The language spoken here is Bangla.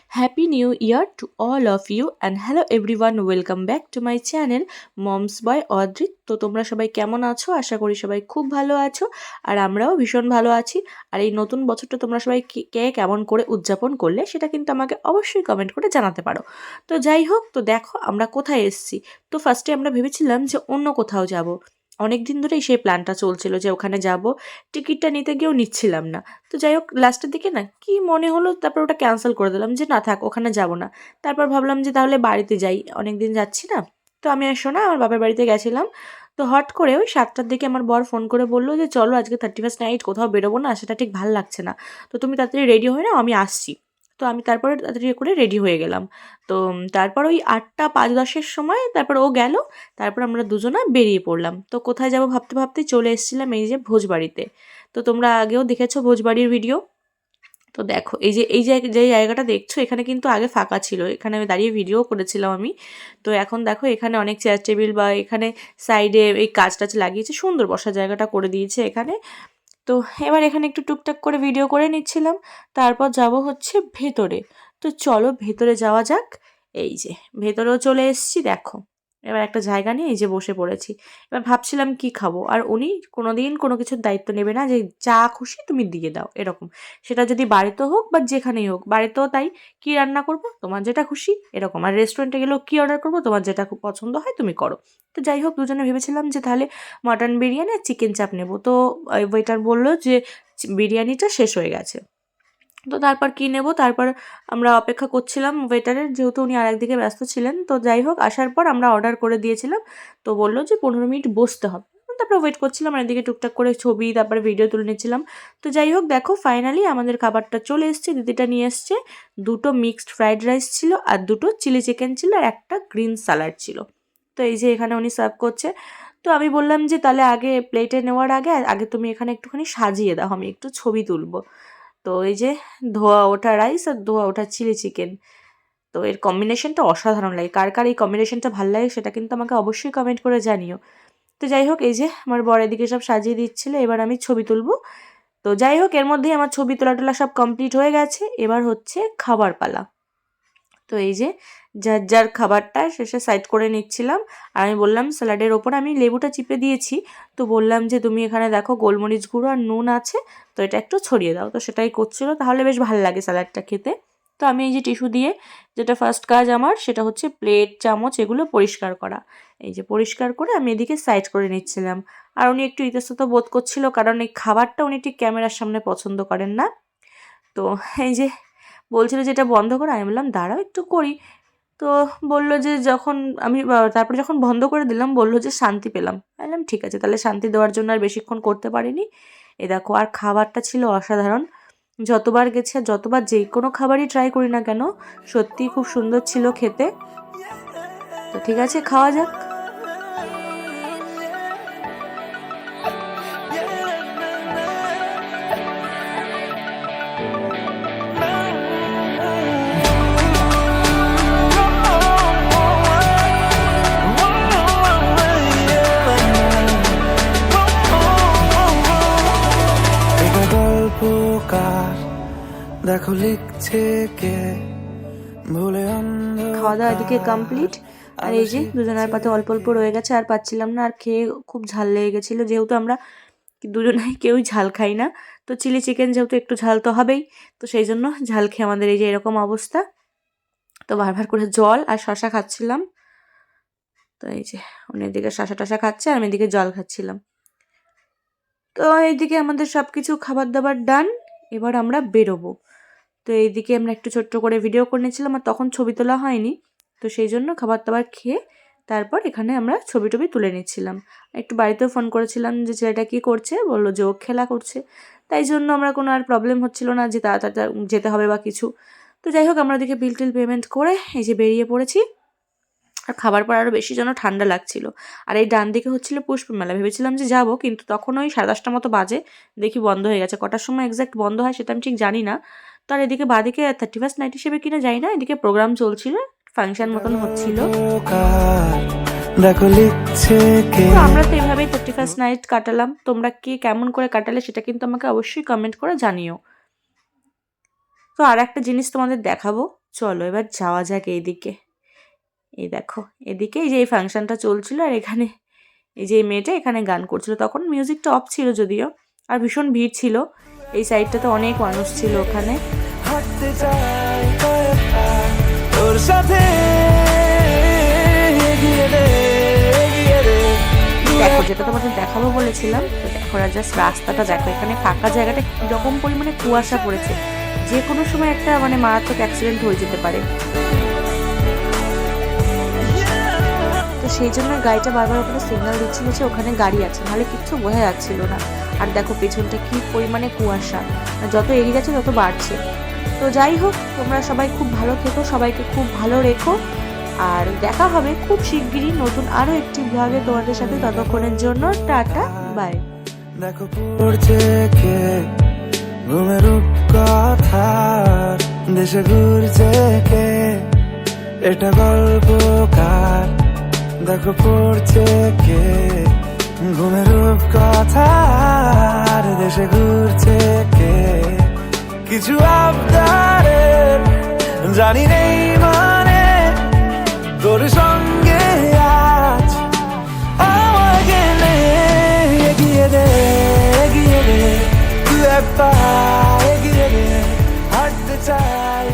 Happy New Year to all of you and hello everyone, welcome back to my channel Moms by Audrey। তো তোমরা সবাই কেমন আছো? আশা করি সবাই খুব ভালো আছো আর আমরাও ভীষণ ভালো আছি। আর এই নতুন বছরটা তোমরা সবাই কে কেমন করে উদযাপন করলে সেটা কিন্তু আমাকে অবশ্যই কমেন্ট করে জানাতে পারো। তো যাই হোক, তো দেখো আমরা কোথায় এসেছি। তো ফার্স্টে আমরা ভেবেছিলাম যে অন্য কোথাও যাব। অনেক দিন ধরেই সেই প্ল্যানটা চলছিল যে ওখানে যাব, টিকিটটা নিতে গিয়েও নিচ্ছিলাম না। তো যাই হোক, লাস্টের দিকে না কি মনে হলো, তারপর ওটা ক্যান্সেল করে দিলাম যে না থাক, ওখানে যাব না। তারপর ভাবলাম যে তাহলে বাড়িতে যাই, অনেক দিন যাচ্ছি না। তো আমি আর শোনা আমার বাবার বাড়িতে গেছিলাম। তো হট করে ওই 7টার দিকে আমার বর ফোন করে বললো যে চলো আজকে 31st নাইট কোথাও বেরোবো না, সেটা ঠিক ভাল লাগছে না। তো তুমি তাড়াতাড়ি রেডি হয়ে নাও, আমি আসছি। তো আমি তারপরে তাড়াতাড়ি করে রেডি হয়ে গেলাম। তো তারপর ওই 8টা 5-10-এর সময় তারপর ও গেল। তারপর আমরা দুজনা বেরিয়ে পড়লাম। তো কোথায় যাব ভাবতে ভাবতে চলে এসেছিলাম এই যে ভোজবাড়িতে। তো তোমরা আগেও দেখেছো ভোজবাড়ির ভিডিও। তো দেখো যে জায়গাটা দেখছো, এখানে কিন্তু আগে ফাঁকা ছিল, এখানে আমি দাঁড়িয়ে ভিডিও করেছিলাম আমি। তো এখন দেখো এখানে অনেক চেয়ার টেবিল বা এখানে সাইডে এই কাজ টাজ লাগিয়েছে, সুন্দর বসার জায়গাটা করে দিয়েছে এখানে। তো এবার এখানে একটু টুকটাক করে ভিডিও করে নিচ্ছিলাম। তারপর যাব হচ্ছে ভেতরে। তো চলো ভেতরে যাওয়া যাক। এই যে ভেতরেও চলে এসেছি, দেখো এবার একটা জায়গা নিয়ে এই যে বসে পড়েছি। এবার ভাবছিলাম কি খাবো, আর উনি কোনোদিন কোনো কিছুর দায়িত্ব নেবে না যে যা খুশি তুমি দিয়ে দাও এরকম। সেটা যদি বাড়িতে হোক বা যেখানেই হোক, বাড়িতেও তাই, কি রান্না করবো তোমার যেটা খুশি এরকম, আর রেস্টুরেন্টে গেলেও কি অর্ডার করবো তোমার যেটা খুব পছন্দ হয় তুমি করো। তো যাই হোক, দুজনে ভেবেছিলাম যে তাহলে মাটন বিরিয়ানি আর চিকেন চাপ নেবো। তো ওয়েটার বললো যে বিরিয়ানিটা শেষ হয়ে গেছে। তো তারপর কী নেব, তারপর আমরা অপেক্ষা করছিলাম ওয়েটারের, যেহেতু উনি আর একদিকে ব্যস্ত ছিলেন। তো যাই হোক, আসার পর আমরা অর্ডার করে দিয়েছিলাম। তো বললো যে 15 মিনিট বসতে হবে। তারপর ওয়েট করছিলাম, আর এদিকে টুকটাক করে ছবি তারপরে ভিডিও তুলে নিচ্ছিলাম। তো যাই হোক দেখো, ফাইনালি আমাদের খাবারটা চলে এসছে। দিদিটা নিয়ে এসছে 2টো মিক্সড ফ্রাইড রাইস ছিল, আর 2টো চিলি চিকেন ছিল, আর একটা গ্রিন স্যালাড ছিল। তো এই যে এখানে উনি সার্ভ করছে। তো আমি বললাম যে তাহলে আগে প্লেটে নেওয়ার আগে আগে তুমি এখানে একটুখানি সাজিয়ে দাও, আমি একটু ছবি তুলবো। তো এই যে ধোয়া ওঠা রাইস আর ধোয়া ওঠা চিলি চিকেন, তো এর কম্বিনেশনটা অসাধারণ লাগে। কার কার এই কম্বিনেশনটা ভালো লাগে সেটা কিন্তু আমাকে অবশ্যই কমেন্ট করে জানিও। তো যাই হোক, এই যে আমার বর এদিকে সব সাজিয়ে দিচ্ছিল, এবার আমি ছবি তুলবো। তো যাই হোক, এর মধ্যেই আমার ছবি তোলা টোলা সব কমপ্লিট হয়ে গেছে। এবার হচ্ছে খাবার পালা। তো এই যে যার যার খাবারটা শেষে সাইড করে নিচ্ছিলাম। আর আমি বললাম স্যালাডের ওপর আমি লেবুটা চিপে দিয়েছি। তো বললাম যে তুমি এখানে দেখো গোলমরিচ গুঁড়ো আর নুন আছে, তো এটা একটু ছড়িয়ে দাও। তো সেটাই করছিল, তাহলে বেশ ভালো লাগে স্যালাডটা খেতে। তো আমি এই যে টিস্যু দিয়ে, যেটা ফার্স্ট কাজ আমার সেটা হচ্ছে প্লেট চামচ এগুলো পরিষ্কার করা। এই যে পরিষ্কার করে আমি এদিকে সাইড করে নিচ্ছিলাম। আর উনি একটু ইতস্তত বোধ করছিল, কারণ এই খাবারটা উনি ঠিক ক্যামেরার সামনে পছন্দ করেন না। তো এই যে বলছিল যে এটা বন্ধ করে, আমি বললাম দাঁড়াও একটু করি। তো বলল যে যখন আমি তারপরে যখন বন্ধ করে দিলাম বলল যে শান্তি পেলাম। আমি বললাম ঠিক আছে, তাহলে শান্তি দেওয়ার জন্য আর বেশিক্ষণ করতে পারিনি। এ দেখো, আর খাবারটা ছিল অসাধারণ। যতবার গেছি আর যতবার যে কোনো খাবারই ট্রাই করি না কেন, সত্যিই খুব সুন্দর ছিল খেতে। তো ঠিক আছে, খাওয়া যাক। দেখো লিখছে কে ভুলে খাওয়া দাওয়া এদিকে কমপ্লিট। আর এই যে দুজনের পাতে অল্প অল্প রয়ে গেছে, আর পাচ্ছিলাম না, আর খেয়ে খুব ঝাল লেগে গেছিলো, যেহেতু আমরা দুজনেই কেউই ঝাল খাই না। তো চিলি চিকেন যেহেতু একটু ঝাল তো হবেই, তো সেই জন্য ঝাল খেয়ে আমাদের এই যে এরকম অবস্থা। তো বারবার করে জল আর শশা খাচ্ছিলাম। তো এই যে উনি এদিকে শশা টশা খাচ্ছে, আর আমি এদিকে জল খাচ্ছিলাম। তো এইদিকে আমাদের সব কিছু খাবার দাবার ডান। এবার আমরা বেরোবো। তো এইদিকে আমরা একটু ছোট্ট করে ভিডিও করে নিয়েছিলাম, আর তখন ছবি তোলা হয়নি। তো সেই জন্য খাবার দাবার খেয়ে তারপর এখানে আমরা ছবি টবি তুলে নিচ্ছিলাম। একটু বাড়িতেও ফোন করেছিলাম যে ছেলেটা কী করছে, বললো যে ও খেলা করছে। তাই জন্য আমরা কোনো আর প্রবলেম হচ্ছিল না যে তাড়াতাড়ি যেতে হবে বা কিছু। তো যাই হোক, আমরা দিকে বিল টিল পেমেন্ট করে এই যে বেরিয়ে পড়েছি। আর খাবার পর আরও বেশি যেন ঠান্ডা লাগছিল। আর এই ডান দিকে হচ্ছিল পুষ্প মেলা, ভেবেছিলাম যে যাবো, কিন্তু তখন ওই 10:30 মতো বাজে, দেখি বন্ধ হয়ে গেছে। কটার সময় এক্স্যাক্ট বন্ধ হয় সেটা আমি ঠিক জানি না। তো আর এদিকে বাদিকে 31st নাইট হিসেবে কিনা জানি না, এদিকে প্রোগ্রাম চলছিল, ফাংশন মতন হচ্ছিল। দেখো লিখছে কে। তো আমরা তো এইভাবেই 31st নাইট কাটালাম। তোমরা কি কেমন করে কাটালে সেটা কিন্তু আমাকে অবশ্যই কমেন্ট করে জানিও। তো আর একটা জিনিস তোমাদের দেখাবো, চলো এবার যাওয়া যাক এইদিকে। এই দেখো এদিকে এই যে এই ফাংশনটা চলছিল, আর এখানে এই যে এই মেয়েটা এখানে গান করছিল। তখন মিউজিকটা অফ ছিল যদিও, আর ভীষণ ভিড় ছিল। এই সাইডটাতে অনেক মানুষ ছিল ওখানে। হাঁটতে চাই কয়েক পা তোর সাথে, এগিয়ে দে, এগিয়ে দে। দেখো যেটা তোমাদের দেখাবো বলেছিলাম, তো দেখো জাস্ট রাস্তাটা দেখো, এখানে ফাঁকা জায়গাটা কিরকম পরিমাণে কুয়াশা পড়েছে, যে কোনো সময় একটা মানে মারাত্মক অ্যাক্সিডেন্ট হয়ে যেতে পারে। তো সেই জন্য গাড়িটা বারবার ওখানে সিগন্যাল দিচ্ছিল যে ওখানে গাড়ি আছে, নাহলে কিচ্ছু বোঝা যাচ্ছিল না। আর দেখো পেছনটা কি পরিমাণে কুয়াশা, যত এগিয়ে যাচ্ছে তত বাড়ছে। তো যাই হোক, তোমরা সবাই খুব ভালো থেকো, সবাইকে খুব ভালো রেখো, আর দেখা হবে খুব শিগগিরই নতুন আরো একটি ব্লগে তোমাদের সাথে। ততক্ষণের জন্য টাটা, বাই। দেখো পড়ছে কে ঘুমের কথা, দেশে ঘুরছে কে, এটা গল্পকার। দেখো পড়ছে কে ঘুমের কথা, দেশে ঘুরছে কে, কিছু আবদারের জানি নেই মানে, তোর সঙ্গে আজ আমাকে নে, এগিয়ে দে, এগিয়ে দে, তুই এক পা এগিয়ে দে, হাঁটতে চাই